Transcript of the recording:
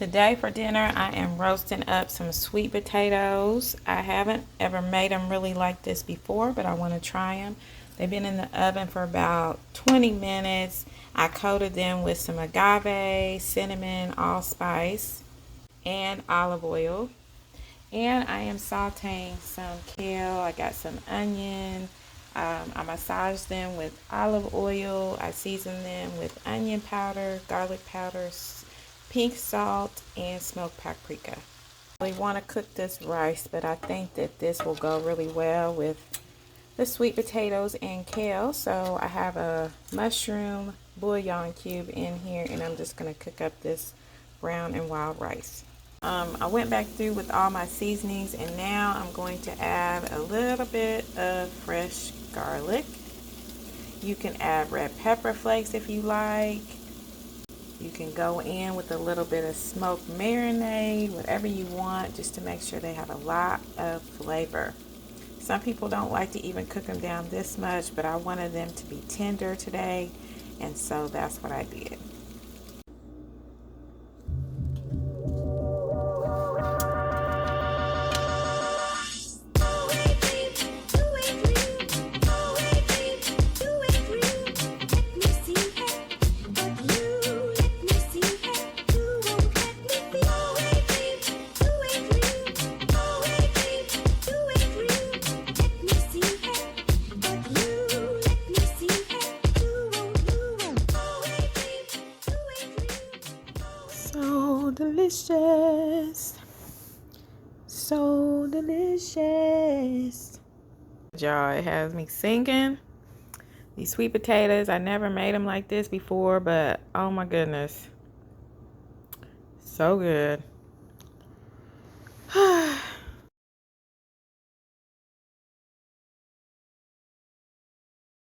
Today for dinner, I am roasting up some sweet potatoes. I haven't ever made them really like this before, but I want to try them. They've been in the oven for about 20 minutes. I coated them with some agave, cinnamon, allspice, and olive oil. And I am sauteing some kale. I got some onion. I massaged them with olive oil. I seasoned them with onion powder, garlic powder, pink salt, and smoked paprika. I really want to cook this rice, but I think that this will go really well with the sweet potatoes and kale. So I have a mushroom bouillon cube in here, and I'm just going to cook up this brown and wild rice. I went back through with all my seasonings, and now I'm going to add a little bit of fresh garlic. You can add red pepper flakes if you like. You can go in with a little bit of smoked marinade, whatever you want, just to make sure they have a lot of flavor. Some people don't like to even cook them down this much, but I wanted them to be tender today, and so that's what I did. So delicious, so delicious. Y'all, it has me singing. These sweet potatoes, I never made them like this before, but oh my goodness, so good.